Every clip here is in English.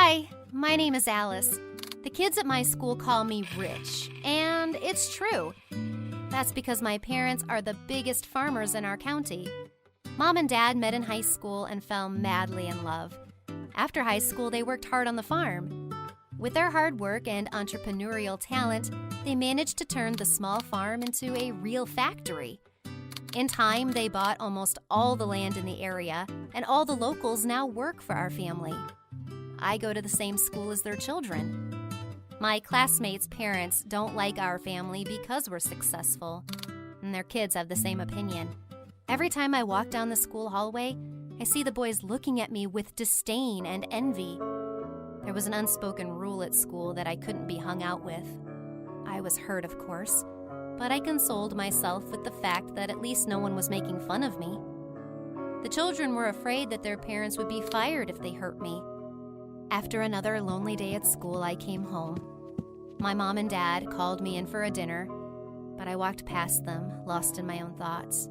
Hi, my name is Alice. The kids at my school call me Rich, and it's true. That's because my parents are the biggest farmers in our county. Mom and Dad met in high school and fell madly in love. After high school, they worked hard on the farm. With their hard work and entrepreneurial talent, they managed to turn the small farm into a real factory. In time, they bought almost all the land in the area, and all the locals now work for our family. I go to the same school as their children. My classmates' parents don't like our family because we're successful, and their kids have the same opinion. Every time I walk down the school hallway, I see the boys looking at me with disdain and envy. There was an unspoken rule at school that I couldn't be hung out with. I was hurt, of course, but I consoled myself with the fact that at least no one was making fun of me. The children were afraid that their parents would be fired if they hurt me. After another lonely day at school, I came home. My mom and dad called me in for a dinner, but I walked past them, lost in my own thoughts.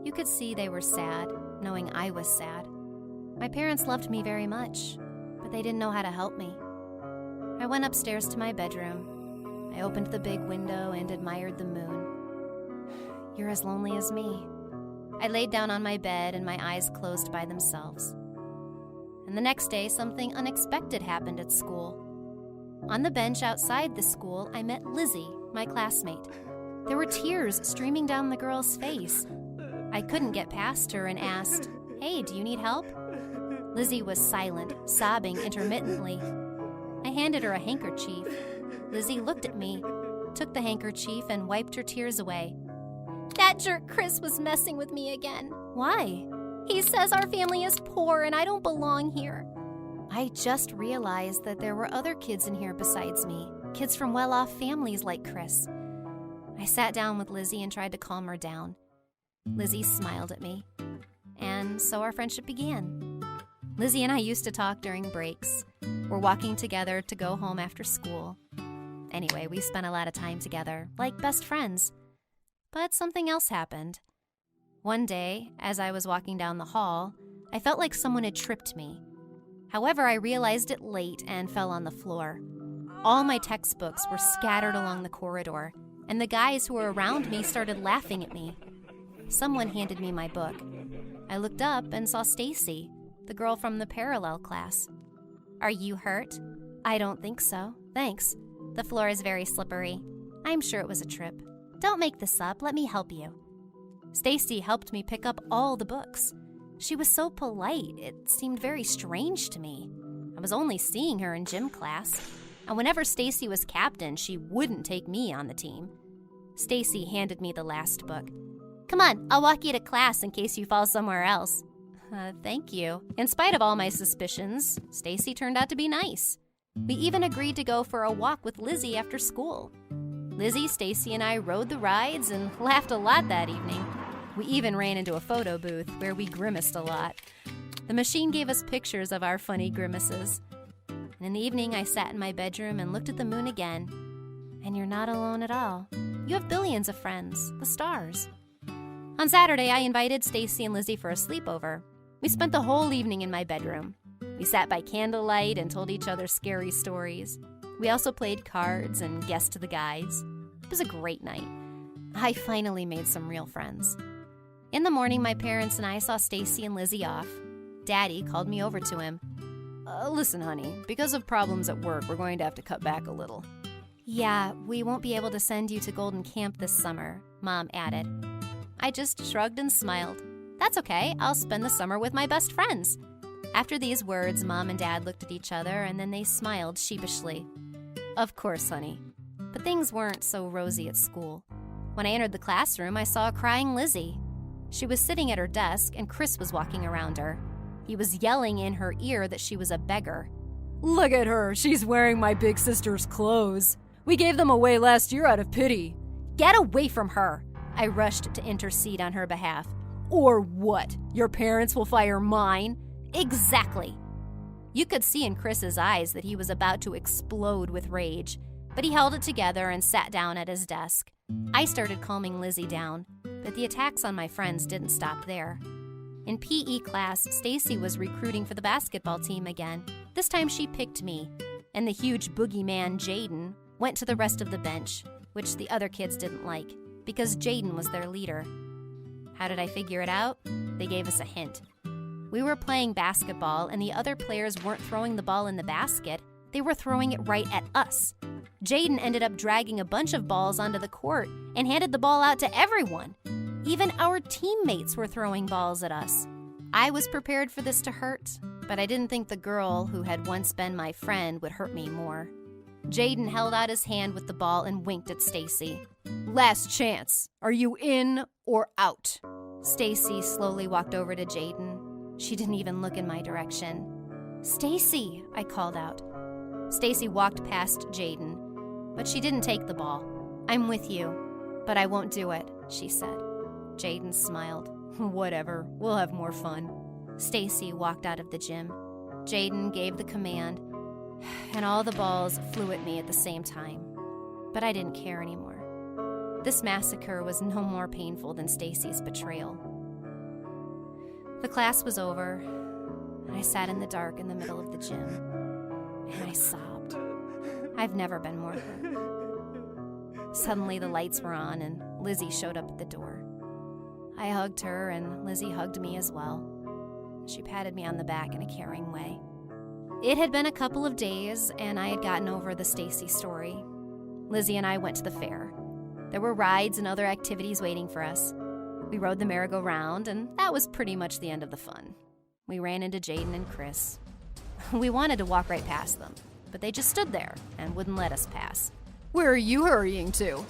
You could see they were sad, knowing I was sad. My parents loved me very much, but they didn't know how to help me. I went upstairs to my bedroom. I opened the big window and admired the moon. You're as lonely as me. I laid down on my bed and my eyes closed by themselves. And the next day, something unexpected happened at school. On the bench outside the school, I met Lizzie, my classmate. There were tears streaming down the girl's face. I couldn't get past her and asked, "Hey, do you need help?" Lizzie was silent, sobbing intermittently. I handed her a handkerchief. Lizzie looked at me, took the handkerchief, and wiped her tears away. "That jerk Chris was messing with me again." "Why?" "He says our family is poor and I don't belong here." I just realized that there were other kids in here besides me, kids from well-off families like Chris. I sat down with Lizzie and tried to calm her down. Lizzie smiled at me, and so our friendship began. Lizzie and I used to talk during breaks. We're walking together to go home after school. Anyway, we spent a lot of time together, like best friends. But something else happened. One day, as I was walking down the hall, I felt like someone had tripped me. However, I realized it late and fell on the floor. All my textbooks were scattered along the corridor, and the guys who were around me started laughing at me. Someone handed me my book. I looked up and saw Stacy, the girl from the parallel class. "Are you hurt?" "I don't think so, thanks. The floor is very slippery. I'm sure it was a trip." "Don't make this up. Let me help you." Stacy helped me pick up all the books. She was so polite, it seemed very strange to me. I was only seeing her in gym class, and whenever Stacy was captain, she wouldn't take me on the team. Stacy handed me the last book. "Come on, I'll walk you to class in case you fall somewhere else." Thank you. In spite of all my suspicions, Stacy turned out to be nice. We even agreed to go for a walk with Lizzie after school. Lizzie, Stacy, and I rode the rides and laughed a lot that evening. We even ran into a photo booth where we grimaced a lot. The machine gave us pictures of our funny grimaces. And in the evening, I sat in my bedroom and looked at the moon again. And you're not alone at all. You have billions of friends, the stars. On Saturday, I invited Stacy and Lizzie for a sleepover. We spent the whole evening in my bedroom. We sat by candlelight and told each other scary stories. We also played cards and guessed the guys. It was a great night. I finally made some real friends. In the morning, my parents and I saw Stacy and Lizzie off. Daddy called me over to him. Listen, honey, because of problems at work, we're going to have to cut back a little." "Yeah, we won't be able to send you to Golden Camp this summer," Mom added. I just shrugged and smiled. "That's okay, I'll spend the summer with my best friends." After these words, Mom and Dad looked at each other and then they smiled sheepishly. "Of course, honey." But things weren't so rosy at school. When I entered the classroom, I saw a crying Lizzie. She was sitting at her desk and Chris was walking around her. He was yelling in her ear that she was a beggar. "Look at her, she's wearing my big sister's clothes. We gave them away last year out of pity." "Get away from her!" I rushed to intercede on her behalf. "Or what? Your parents will fire mine?" "Exactly." You could see in Chris's eyes that he was about to explode with rage, but he held it together and sat down at his desk. I started calming Lizzie down, but the attacks on my friends didn't stop there. In PE class, Stacy was recruiting for the basketball team again. This time she picked me, and the huge boogeyman Jaden went to the rest of the bench, which the other kids didn't like, because Jaden was their leader. How did I figure it out? They gave us a hint. We were playing basketball, and the other players weren't throwing the ball in the basket. They were throwing it right at us. Jaden ended up dragging a bunch of balls onto the court and handed the ball out to everyone. Even our teammates were throwing balls at us. I was prepared for this to hurt, but I didn't think the girl who had once been my friend would hurt me more. Jaden held out his hand with the ball and winked at Stacy. "Last chance. Are you in or out?" Stacy slowly walked over to Jaden. She didn't even look in my direction. "Stacy," I called out. Stacy walked past Jaden, but she didn't take the ball. "I'm with you, but I won't do it," she said. Jaden smiled. "Whatever, we'll have more fun." Stacy walked out of the gym. Jaden gave the command, and all the balls flew at me at the same time. But I didn't care anymore. This massacre was no more painful than Stacy's betrayal. The class was over, and I sat in the dark in the middle of the gym, and I sobbed. I've never been more hurt. Suddenly the lights were on, and Lizzie showed up at the door. I hugged her, and Lizzie hugged me as well. She patted me on the back in a caring way. It had been a couple of days, and I had gotten over the Stacy story. Lizzie and I went to the fair. There were rides and other activities waiting for us. We rode the merry-go-round, and that was pretty much the end of the fun. We ran into Jaden and Chris. We wanted to walk right past them, but they just stood there and wouldn't let us pass. "Where are you hurrying to?"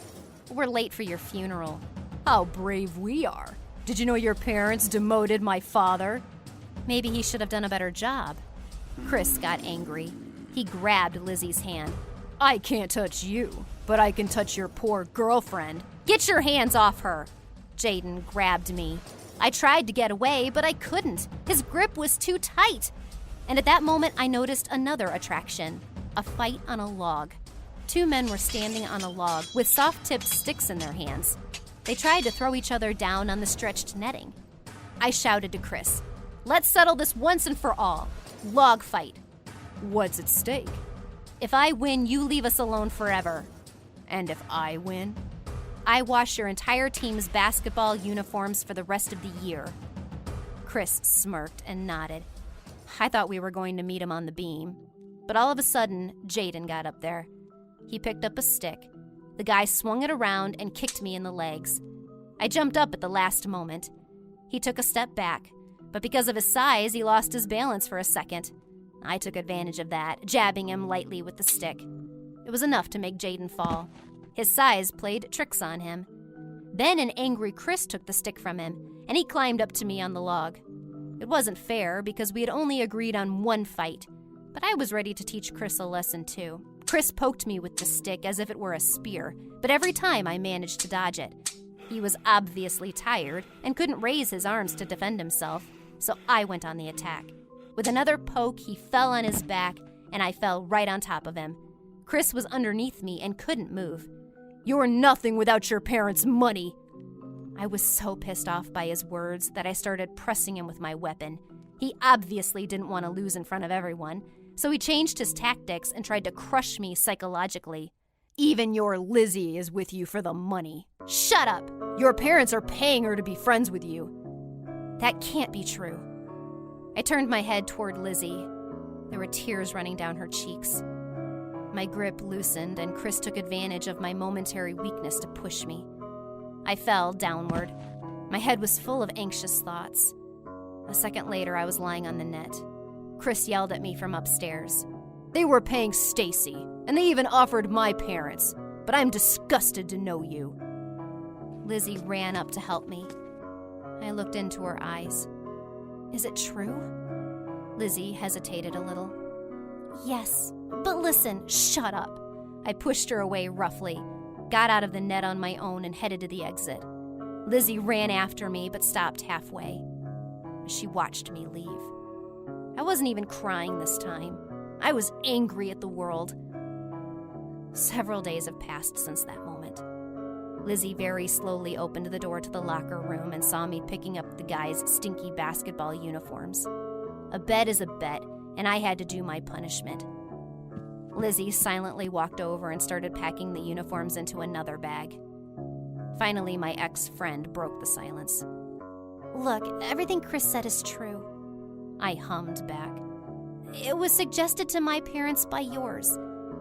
"We're late for your funeral." "How brave we are. Did you know your parents demoted my father?" "Maybe he should have done a better job." Chris got angry. He grabbed Lizzie's hand. "I can't touch you, but I can touch your poor girlfriend." "Get your hands off her!" Jaden grabbed me. I tried to get away, but I couldn't. His grip was too tight. And at that moment, I noticed another attraction, a fight on a log. Two men were standing on a log with soft-tipped sticks in their hands. They tried to throw each other down on the stretched netting. I shouted to Chris, "Let's settle this once and for all. Log fight." "What's at stake?" "If I win, you leave us alone forever." "And if I win?" "I wash your entire team's basketball uniforms for the rest of the year." Chris smirked and nodded. I thought we were going to meet him on the beam. But all of a sudden, Jaden got up there. He picked up a stick. The guy swung it around and kicked me in the legs. I jumped up at the last moment. He took a step back, but because of his size, he lost his balance for a second. I took advantage of that, jabbing him lightly with the stick. It was enough to make Jaden fall. His size played tricks on him. Then an angry Chris took the stick from him, and he climbed up to me on the log. It wasn't fair because we had only agreed on one fight, but I was ready to teach Chris a lesson too. Chris poked me with the stick as if it were a spear, but every time I managed to dodge it. He was obviously tired and couldn't raise his arms to defend himself, so I went on the attack. With another poke, he fell on his back, and I fell right on top of him. Chris was underneath me and couldn't move. "You're nothing without your parents' money." I was so pissed off by his words that I started pressing him with my weapon. He obviously didn't want to lose in front of everyone, so he changed his tactics and tried to crush me psychologically. "Even your Lizzie is with you for the money." "Shut up! Your parents are paying her to be friends with you." "That can't be true." I turned my head toward Lizzie. There were tears running down her cheeks. My grip loosened, and Chris took advantage of my momentary weakness to push me. I fell downward. My head was full of anxious thoughts. A second later, I was lying on the net. Chris yelled at me from upstairs. "They were paying Stacy, and they even offered my parents, but I'm disgusted to know you." Lizzie ran up to help me. I looked into her eyes. "Is it true?" Lizzie hesitated a little. "Yes, but listen." "Shut up." I pushed her away roughly, got out of the net on my own, and headed to the exit. Lizzie ran after me, but stopped halfway. She watched me leave. I wasn't even crying this time. I was angry at the world. Several days have passed since that moment. Lizzie very slowly opened the door to the locker room and saw me picking up the guys' stinky basketball uniforms. A bet is a bet, and I had to do my punishment. Lizzie silently walked over and started packing the uniforms into another bag. Finally, my ex-friend broke the silence. "Look, everything Chris said is true," I hummed back. "It was suggested to my parents by yours.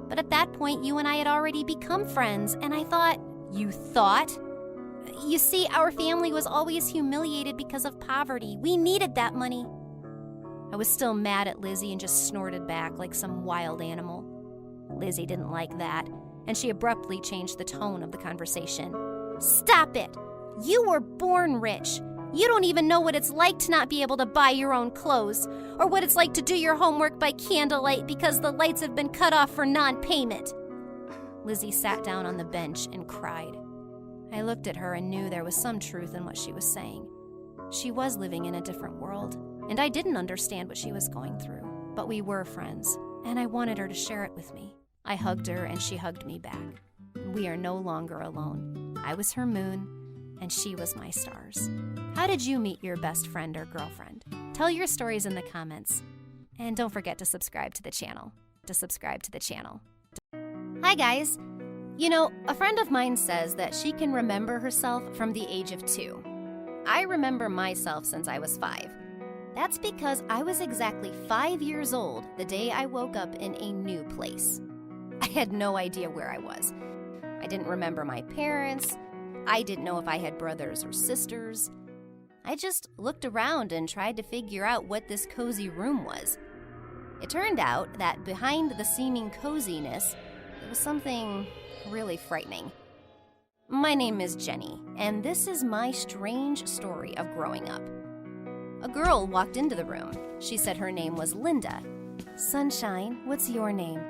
But at that point, you and I had already become friends, and I thought..." "You thought?" "You see, our family was always humiliated because of poverty. We needed that money." I was still mad at Lizzie and just snorted back like some wild animal. Lizzie didn't like that, and she abruptly changed the tone of the conversation. "Stop it! You were born rich. You don't even know what it's like to not be able to buy your own clothes, or what it's like to do your homework by candlelight because the lights have been cut off for non-payment." Lizzie sat down on the bench and cried. I looked at her and knew there was some truth in what she was saying. She was living in a different world, and I didn't understand what she was going through. But we were friends, and I wanted her to share it with me. I hugged her, and she hugged me back. We are no longer alone. I was her moon, and she was my stars. How did you meet your best friend or girlfriend? Tell your stories in the comments. And don't forget to subscribe to the channel. Hi guys! You know, a friend of mine says that she can remember herself from the age of 2. I remember myself since I was 5. That's because I was exactly 5 years old the day I woke up in a new place. I had no idea where I was. I didn't remember my parents. I didn't know if I had brothers or sisters. I just looked around and tried to figure out what this cozy room was. It turned out that behind the seeming coziness, there was something really frightening. My name is Jenny, and this is my strange story of growing up. A girl walked into the room. She said her name was Linda. "Sunshine, what's your name?"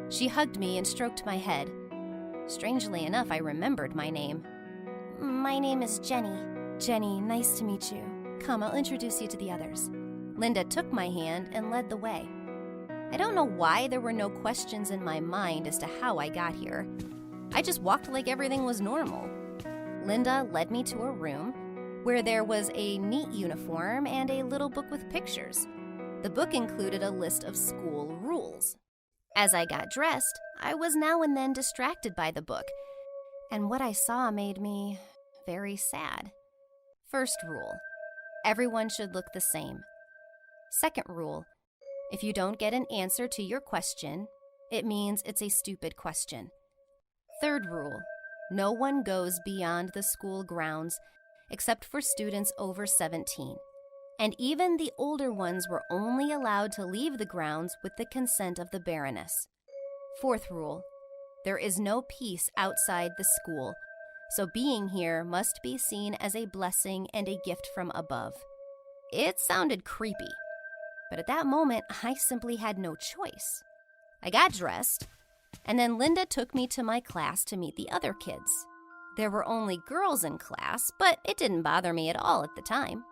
She hugged me and stroked my head. Strangely enough, I remembered my name. "My name is Jenny." "Jenny, nice to meet you. Come, I'll introduce you to the others." Linda took my hand and led the way. I don't know why there were no questions in my mind as to how I got here. I just walked like everything was normal. Linda led me to a room where there was a neat uniform and a little book with pictures. The book included a list of school rules. As I got dressed, I was now and then distracted by the book, and what I saw made me very sad. First rule: everyone should look the same. Second rule: if you don't get an answer to your question, it means it's a stupid question. Third rule: no one goes beyond the school grounds except for students over 17. And even the older ones were only allowed to leave the grounds with the consent of the Baroness. Fourth rule: there is no peace outside the school, so being here must be seen as a blessing and a gift from above. It sounded creepy, but at that moment, I simply had no choice. I got dressed, and then Linda took me to my class to meet the other kids. There were only girls in class, but it didn't bother me at all at the time.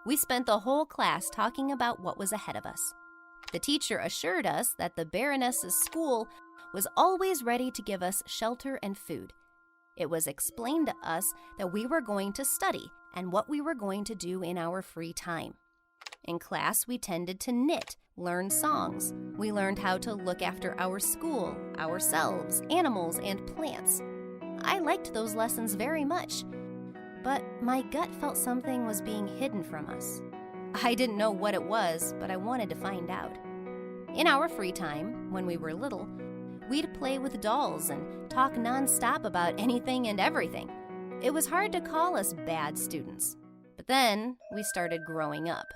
We spent the whole class talking about what was ahead of us. The teacher assured us that the Baroness's school was always ready to give us shelter and food. It was explained to us that we were going to study and what we were going to do in our free time. In class, we tended to knit, learn songs. We learned how to look after our school, ourselves, animals, and plants. I liked those lessons very much, but my gut felt something was being hidden from us. I didn't know what it was, but I wanted to find out. In our free time, when we were little, we'd play with dolls and talk nonstop about anything and everything. It was hard to call us bad students. But then we started growing up.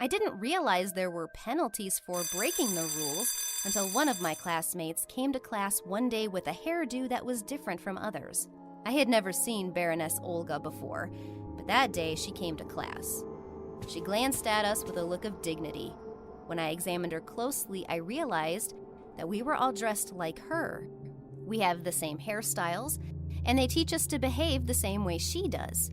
I didn't realize there were penalties for breaking the rules until one of my classmates came to class one day with a hairdo that was different from others. I had never seen Baroness Olga before, but that day she came to class. She glanced at us with a look of dignity. When I examined her closely, I realized that we were all dressed like her. We have the same hairstyles, and they teach us to behave the same way she does.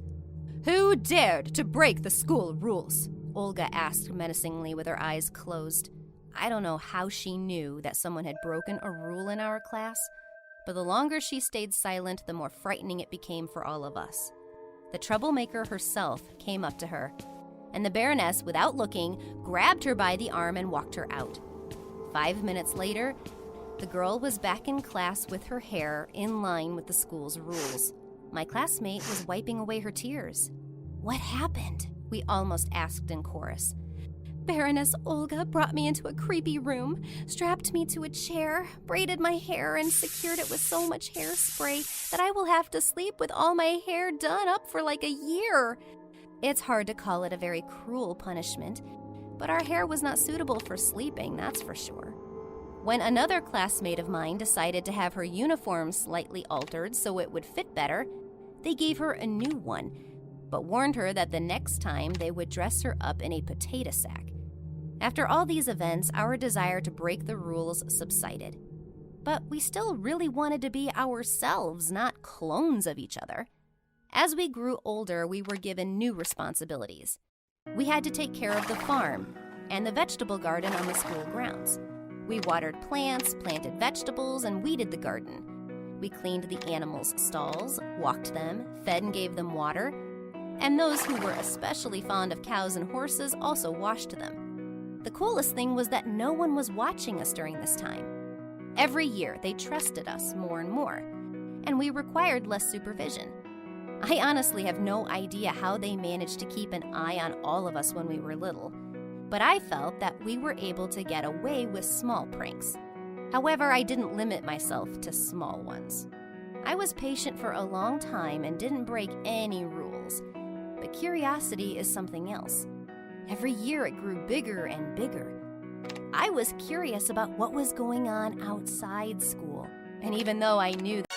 "Who dared to break the school rules?" Olga asked menacingly with her eyes closed. I don't know how she knew that someone had broken a rule in our class, but the longer she stayed silent, the more frightening it became for all of us. The troublemaker herself came up to her, and the Baroness, without looking, grabbed her by the arm and walked her out. 5 minutes later, the girl was back in class with her hair in line with the school's rules. My classmate was wiping away her tears. "What happened?" we almost asked in chorus. "Baroness Olga brought me into a creepy room, strapped me to a chair, braided my hair, and secured it with so much hairspray that I will have to sleep with all my hair done up for like a year." It's hard to call it a very cruel punishment, but our hair was not suitable for sleeping, that's for sure. When another classmate of mine decided to have her uniform slightly altered so it would fit better, they gave her a new one, but warned her that the next time they would dress her up in a potato sack. After all these events, our desire to break the rules subsided. But we still really wanted to be ourselves, not clones of each other. As we grew older, we were given new responsibilities. We had to take care of the farm and the vegetable garden on the school grounds. We watered plants, planted vegetables, and weeded the garden. We cleaned the animals' stalls, walked them, fed and gave them water, and those who were especially fond of cows and horses also washed them. The coolest thing was that no one was watching us during this time. Every year, they trusted us more and more, and we required less supervision. I honestly have no idea how they managed to keep an eye on all of us when we were little, but I felt that we were able to get away with small pranks. However, I didn't limit myself to small ones. I was patient for a long time and didn't break any rules, but curiosity is something else. Every year it grew bigger and bigger. I was curious about what was going on outside school, and even though I knew that